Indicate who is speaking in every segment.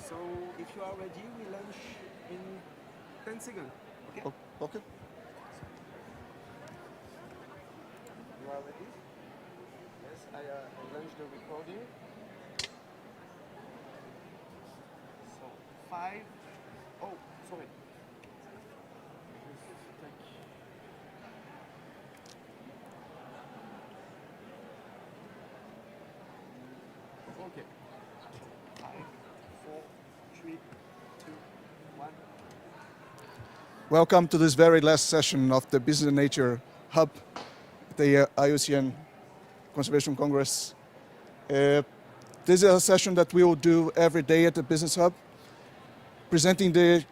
Speaker 1: So if you are ready, we launch in 10 seconds. Okay?
Speaker 2: Okay.
Speaker 1: You are ready? Yes, I launch the recording. So 5. Oh, sorry. Okay. 5, 4, 3, 2, 1.
Speaker 2: Welcome to this very last session of the Business and Nature Hub, the IUCN Conservation Congress. This is a session that we will do every day at the Business Hub, presenting the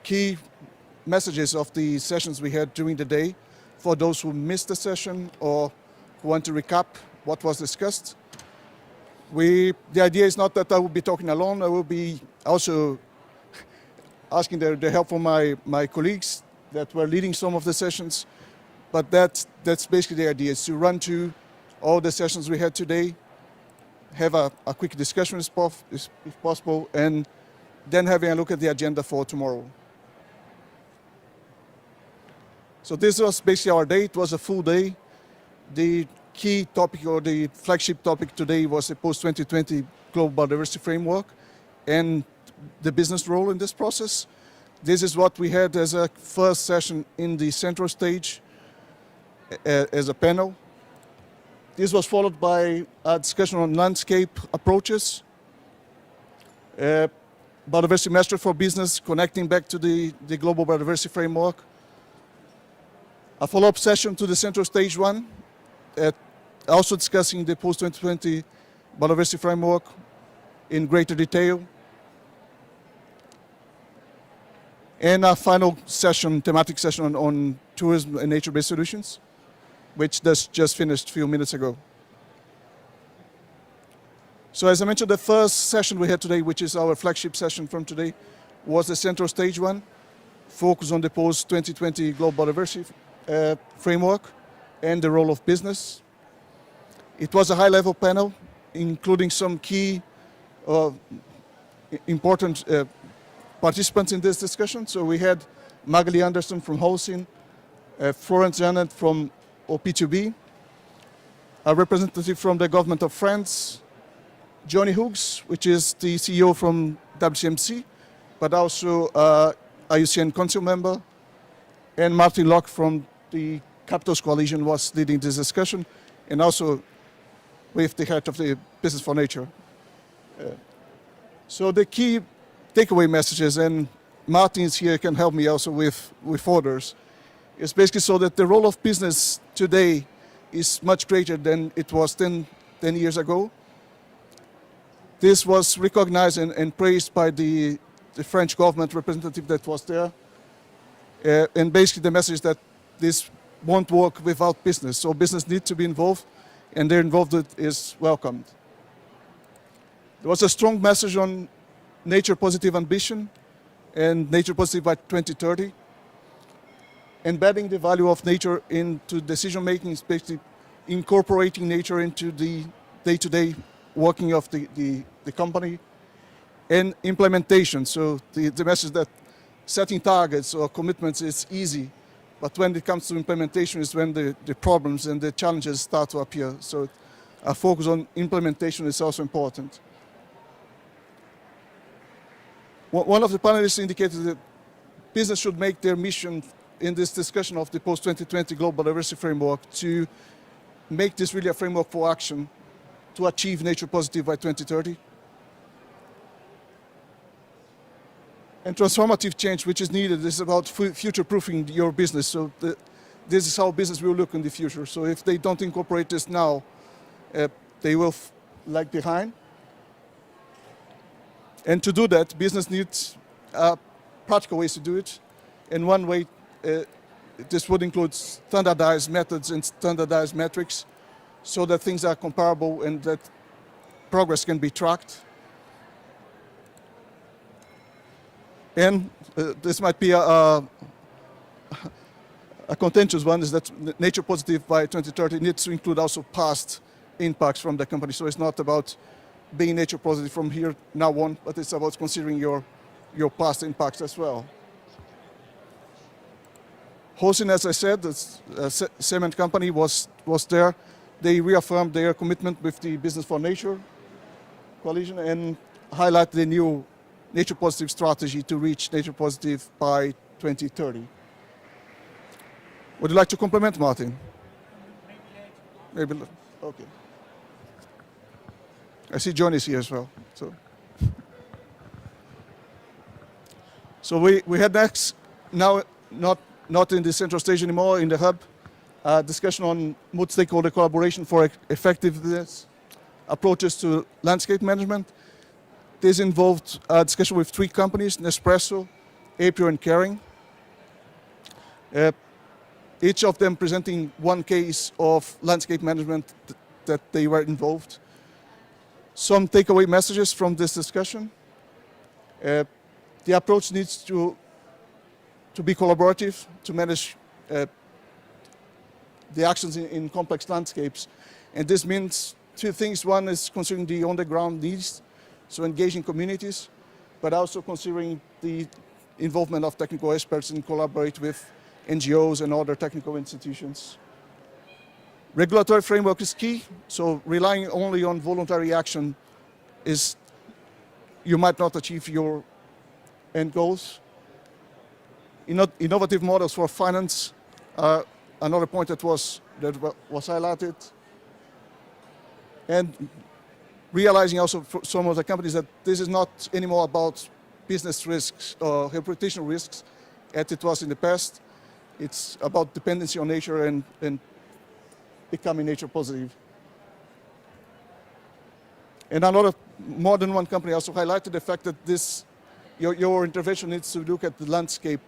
Speaker 2: key messages of the sessions we had during the day for those who missed the session or who want to recap what was discussed. The idea is not that I will be talking alone. I will be also asking the help from my colleagues that were leading some of the sessions. But that's basically the idea, is to run through all the sessions we had today, have a quick discussion if possible, and then having a look at the agenda for tomorrow. So this was basically our day. It was a full day. The key topic or the flagship topic today was the post-2020 Global Biodiversity Framework and the business role in this process. This is what we had as a first session in the central stage as a panel. This was followed by a discussion on landscape approaches, biodiversity mastery for business, connecting back to the Global Biodiversity Framework. A follow-up session to the central stage one, also discussing the post-2020 Biodiversity Framework in greater detail. And a final session, thematic session on tourism and nature-based solutions, which just finished a few minutes ago. So as I mentioned, the first session we had today, which is our flagship session from today, was the central stage one, focused on the post-2020 Global Biodiversity Framework and the role of business. It was a high-level panel, including some key important participants in this discussion. So we had Magali Anderson from Holcim, Florence Janet from OP2B, a representative from the government of France, Johnny Hughes, which is the CEO from WCMC, but also IUCN Council member, and Martin Locke from the Capitals Coalition was leading this discussion, and also with the head of the Business for Nature. So the key takeaway messages, and Martin is here, can help me also with others, is basically so that the role of business today is much greater than it was 10 years ago. This was recognized and praised by the French government representative that was there. And basically the message that this won't work without business. So business needs to be involved, and their involvement is welcomed. There was a strong message on nature positive ambition and nature positive by 2030. Embedding the value of nature into decision making, especially incorporating nature into the day-to-day working of the company, and implementation. So the message that setting targets or commitments is easy, but when it comes to implementation is when the problems and the challenges start to appear. So a focus on implementation is also important. One of the panelists indicated that business should make their mission in this discussion of the post-2020 Global Biodiversity Framework to make this really a framework for action to achieve nature positive by 2030. And transformative change, which is needed, is about future-proofing your business. So this is how business will look in the future. So if they don't incorporate this now, they will lag behind. And to do that, business needs practical ways to do it. And one way, this would include standardized methods and standardized metrics so that things are comparable and that progress can be tracked. And this might be a contentious one, is that nature positive by 2030 needs to include also past impacts from the company. So it's not about being nature positive from here now on, but it's about considering your past impacts as well. Hosting, as I said, the cement company was there. They reaffirmed their commitment with the Business for Nature coalition and highlighted the new nature positive strategy to reach nature positive by 2030. Would you like to compliment, Martin? Maybe. Okay. I see John is here as well. So we had next, now not in the central stage anymore, in the hub, discussion on multi-stakeholder collaboration for effectiveness approaches to landscape management. This involved a discussion with 3 companies, Nespresso, Apio, and Caring. Each of them presenting one case of landscape management that they were involved. Some takeaway messages from this discussion. The approach needs to be collaborative, to manage the actions in complex landscapes. And this means 2 things. One is considering the on-the-ground needs, so engaging communities, but also considering the involvement of technical experts and collaborate with NGOs and other technical institutions. Regulatory framework is key, so relying only on voluntary action is, you might not achieve your end goals. Innovative models for finance, another point that was highlighted. And realizing also for some of the companies that this is not anymore about business risks or reputational risks as it was in the past. It's about dependency on nature and becoming nature positive. And more than one company also highlighted the fact that your intervention needs to look at the landscape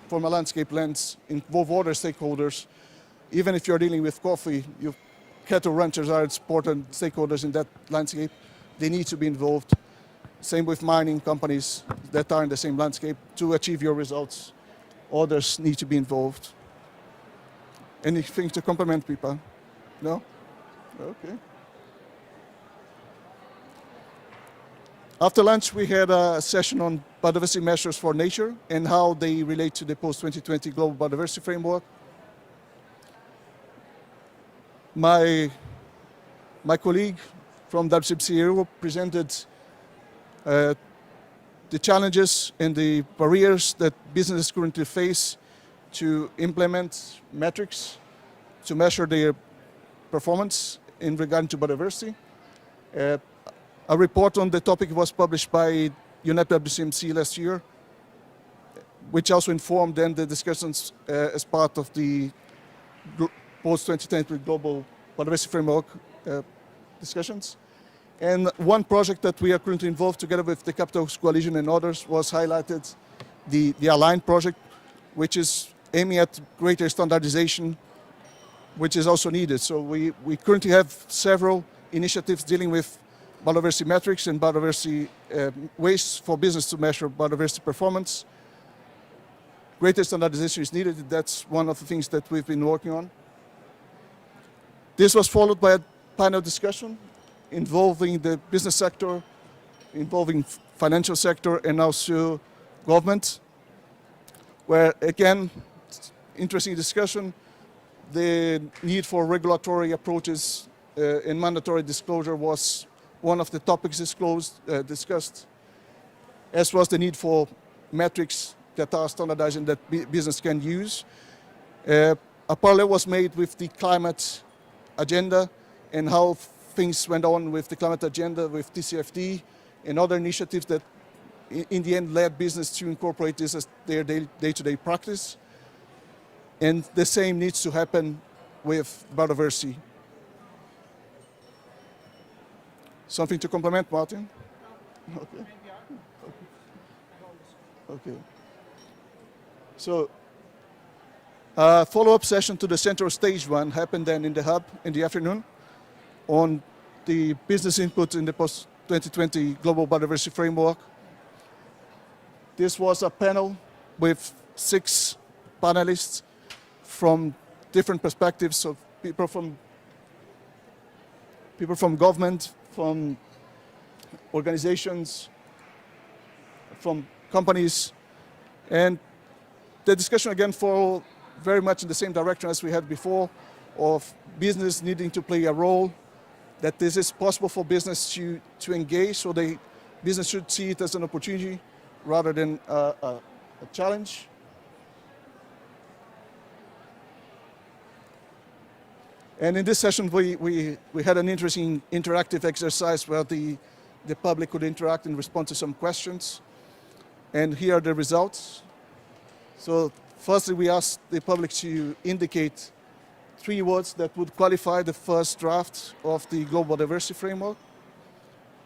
Speaker 2: from a landscape lens, involve other stakeholders. Even if you're dealing with coffee, cattle ranchers are important stakeholders in that landscape. They need to be involved. Same with mining companies that are in the same landscape. To achieve your results, others need to be involved. Anything to compliment people? No? Okay. After lunch, we had a session on biodiversity measures for nature and how they relate to the post-2020 Global Biodiversity Framework. My colleague from WCMC Europe presented the challenges and the barriers that businesses currently face to implement metrics to measure their performance in regard to biodiversity. A report on the topic was published by UNEP-WCMC last year, which also informed then the discussions as part of the post-2020 Global Biodiversity Framework discussions. And one project that we are currently involved together with the Capital Coalition and others was highlighted, the Align project, which is aiming at greater standardization, which is also needed. So we currently have several initiatives dealing with biodiversity metrics and biodiversity ways for business to measure biodiversity performance. Greater standardization is needed. That's one of the things that we've been working on. This was followed by a panel discussion involving the business sector, involving financial sector, and also government, where again, interesting discussion, the need for regulatory approaches and mandatory disclosure was one of the topics discussed, as was the need for metrics that are standardized and that business can use. A parallel was made with the climate agenda and how things went on with the climate agenda, with TCFD and other initiatives that in the end led business to incorporate this as their day-to-day practice. And the same needs to happen with biodiversity. Something to complement, Martin? Okay. Okay. So, follow-up session to the central stage one happened then in the hub in the afternoon on the business input in the post-2020 Global Biodiversity Framework. This was a panel with 6 panelists from different perspectives, so people from government, from organizations, from companies, and the discussion again fall very much in the same direction as we had before, of business needing to play a role, that this is possible for business to engage, so business should see it as an opportunity rather than a challenge. And in this session, we had an interesting interactive exercise where the public could interact and respond to some questions. And here are the results. So firstly, we asked the public to indicate 3 words that would qualify the first draft of the Global Diversity Framework.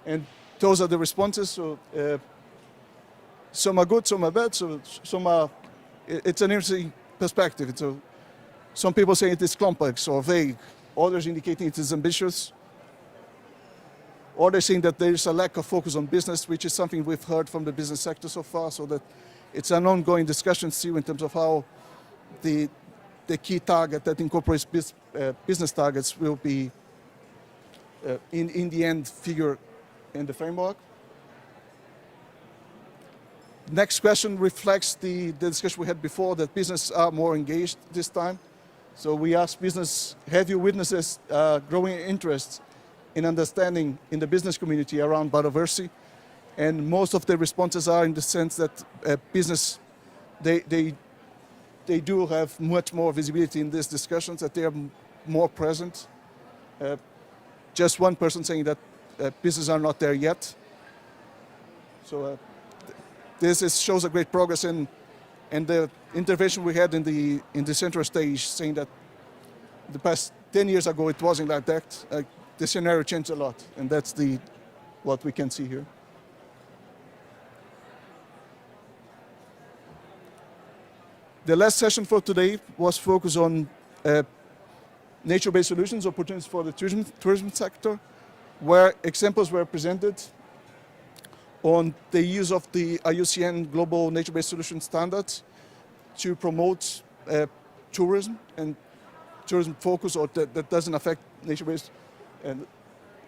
Speaker 2: And those are the responses. So some are good, some are bad, so some are, it's an interesting perspective. So some people say it is complex or vague, others indicating it is ambitious, others saying that there is a lack of focus on business, which is something we've heard from the business sector so far, so that it's an ongoing discussion still in terms of how the key target that incorporates business targets will be, in the end, figure in the framework. Next question reflects the discussion we had before, that business are more engaged this time. So we asked business, have you witnessed growing interest in understanding in the business community around biodiversity? And most of the responses are in the sense that business, they do have much more visibility in these discussions, that they are more present. Just one person saying that business are not there yet. So this shows a great progress in. And the intervention we had in the central stage, saying that the past 10 years ago it wasn't like that. The scenario changed a lot, and that's what we can see here. The last session for today was focused on nature-based solutions, opportunities for the tourism sector, where examples were presented on the use of the IUCN Global Nature-Based Solution Standards to promote tourism and tourism focus, or that doesn't affect nature-based, and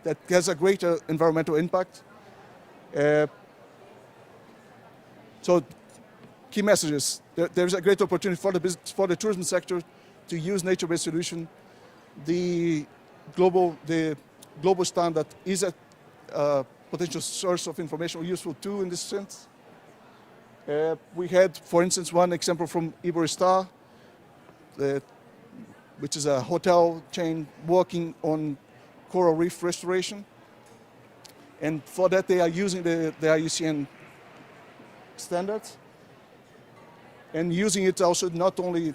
Speaker 2: that has a greater environmental impact. So key messages, there's a great opportunity for the tourism sector to use nature-based solution. The global standard is a potential source of information, or useful tool in this sense. We had, for instance, one example from Ivory-Star, which is a hotel chain working on coral reef restoration. And for that, they are using the IUCN standards, and using it also not only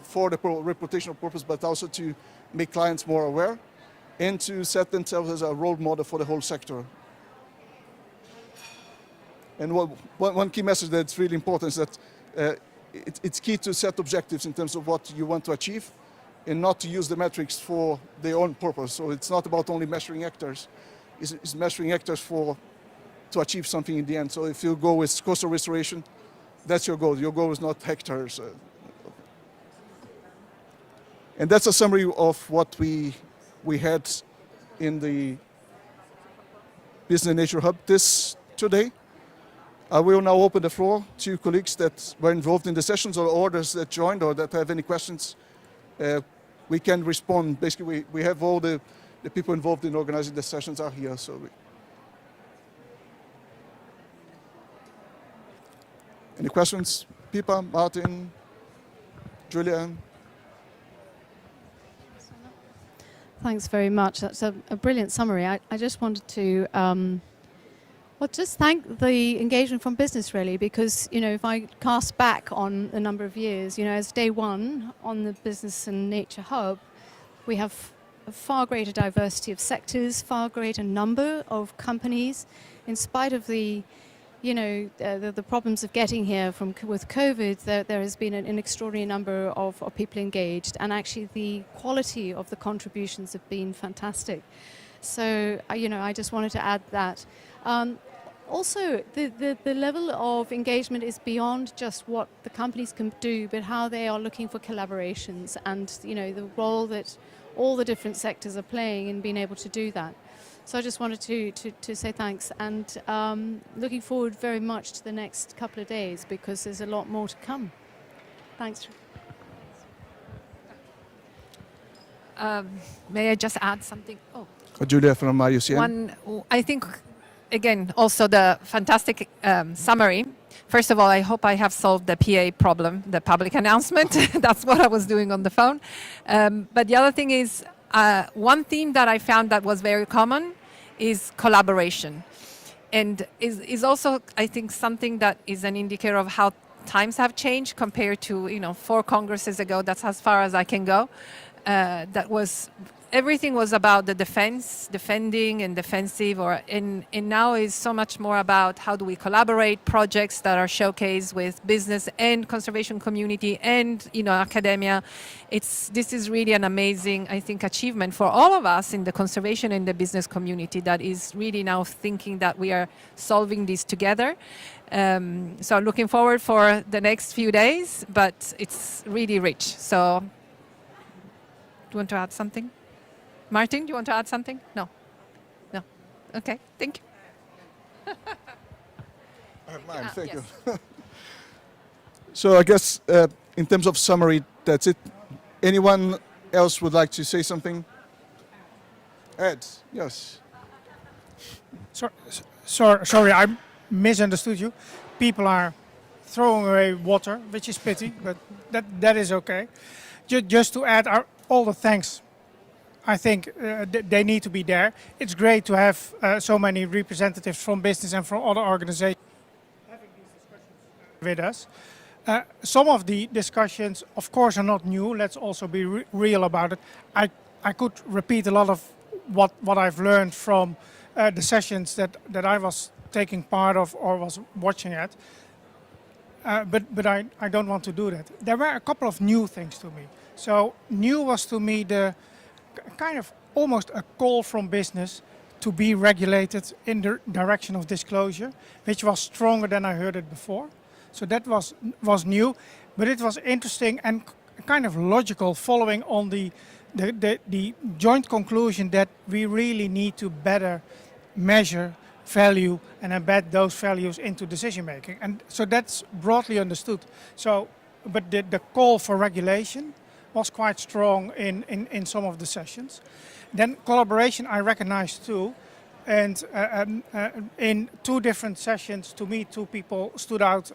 Speaker 2: for the reputational purpose, but also to make clients more aware and to set themselves as a role model for the whole sector. And one key message that's really important is that it's key to set objectives in terms of what you want to achieve, and not to use the metrics for their own purpose. So it's not about only measuring hectares, it's measuring hectares to achieve something in the end. So if you go with coastal restoration, that's your goal. Your goal is not hectares. And that's a summary of what we had in the Business and Nature Hub today. I will now open the floor to colleagues that were involved in the sessions, or others that joined or that have any questions. We can respond. Basically, we have all the people involved in organizing the sessions are here. So any questions? Pippa, Martin, Julian?
Speaker 3: Thanks very much. That's a brilliant summary. I just wanted to just thank the engagement from business, really, because, if I cast back on a number of years, as day one on the Business and Nature Hub, we have a far greater diversity of sectors, far greater number of companies, in spite of the problems of getting here with COVID. There has been an extraordinary number of people engaged, and actually the quality of the contributions have been fantastic. So, I just wanted to add that. Also, the level of engagement is beyond just what the companies can do, but how they are looking for collaborations, and the role that all the different sectors are playing in being able to do that. So I just wanted to say thanks, and looking forward very much to the next couple of days because there's a lot more to come. Thanks.
Speaker 4: May I just add something? Oh,
Speaker 2: Julia from UCM.
Speaker 4: I think, again, also the fantastic summary. First of all, I hope I have solved the PA problem, the public announcement. That's what I was doing on the phone. But the other thing is, one theme that I found that was very common is collaboration. And is also, I think, something that is an indicator of how times have changed compared to, 4 congresses ago. That's as far as I can go. Everything was about the defending and defensive, and now is so much more about how do we collaborate, projects that are showcased with business and conservation community and academia. This is really an amazing, I think, achievement for all of us in the conservation and the business community that is really now thinking that we are solving this together. So I'm looking forward for the next few days, but it's really rich. So, do you want to add something? Martin, do you want to add something? No. No. Okay, thank you.
Speaker 2: I have mine, thank
Speaker 4: yes.
Speaker 2: you. So I guess in terms of summary, that's it. Anyone else would like to say something? Ed, yes.
Speaker 5: Sorry, I misunderstood you. People are throwing away water, which is pity, but that is okay. Just to add all the thanks. I think they need to be there. It's great to have so many representatives from business and from other organizations having these discussions with us. Some of the discussions, of course, are not new. Let's also be real about it. I could repeat a lot of what I've learned from the sessions that I was taking part of or was watching at. But I don't want to do that. There were a couple of new things to me. So new was to me the kind of almost a call from business to be regulated in the direction of disclosure, which was stronger than I heard it before. So that was new, but it was interesting and kind of logical following on the joint conclusion that we really need to better measure value and embed those values into decision making. And so that's broadly understood. So, but the call for regulation was quite strong in some of the sessions. Then collaboration I recognized too, and in 2 different sessions to me 2 people stood out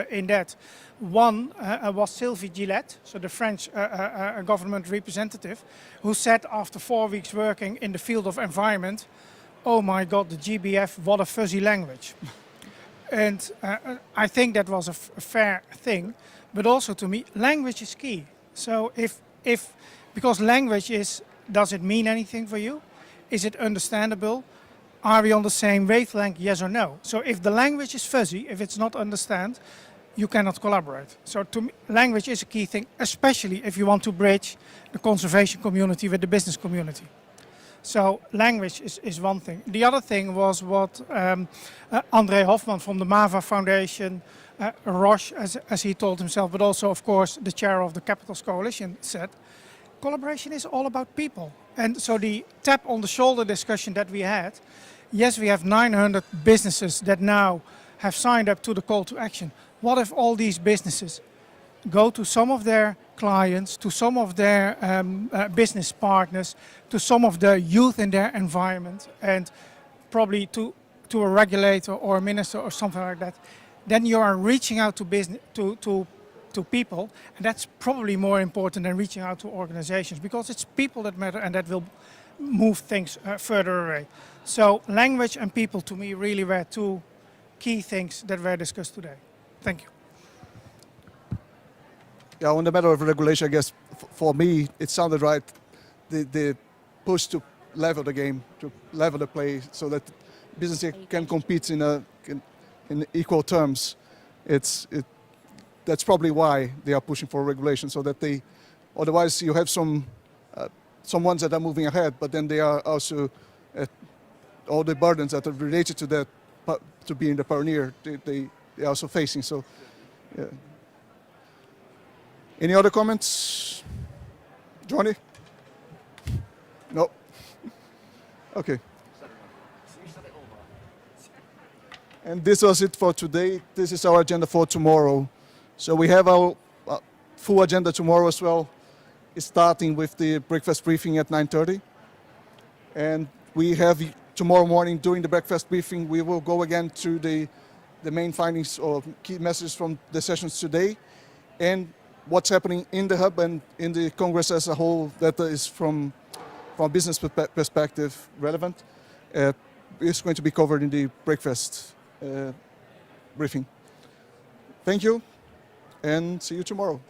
Speaker 5: in that. One was Sylvie Gillette, so the French government representative, who said after 4 weeks working in the field of environment, oh my God, the GBF, what a fuzzy language. And I think that was a fair thing, but also to me, language is key. So because language does it mean anything for you? Is it understandable? Are we on the same wavelength, yes or no? So if the language is fuzzy, if it's not understand, you cannot collaborate. So to me, language is a key thing, especially if you want to bridge the conservation community with the business community. So language is one thing. The other thing was what André Hofman from the MAVA Foundation, Roche, as he told himself, but also, of course, the chair of the Capitals Coalition said, collaboration is all about people. And so the tap on the shoulder discussion that we had, yes, we have 900 businesses that now have signed up to the call to action. What if all these businesses go to some of their clients, to some of their business partners, to some of the youth in their environment, and probably to a regulator or a minister or something like that, then you are reaching out to business, to people, and that's probably more important than reaching out to organizations, because it's people that matter and that will move things further away. So language and people to me really were 2 key things that were discussed today. Thank you.
Speaker 2: Yeah, on the matter of regulation, I guess for me it sounded right. The push to level the game, to level the play, so that business can compete in equal terms. That's probably why they are pushing for regulation, so that otherwise you have some ones that are moving ahead, but then they are also all the burdens that are related to that, to being the pioneer, they are also facing. So, yeah. Any other comments? Johnny? No. Okay. And this was it for today. This is our agenda for tomorrow. So we have our full agenda tomorrow as well, starting with the breakfast briefing at 9:30. And we have tomorrow morning during the breakfast briefing, we will go again through the main findings or key messages from the sessions today and what's happening in the hub and in the Congress as a whole that is from a business perspective relevant. Is going to be covered in the breakfast briefing. Thank you and see you tomorrow.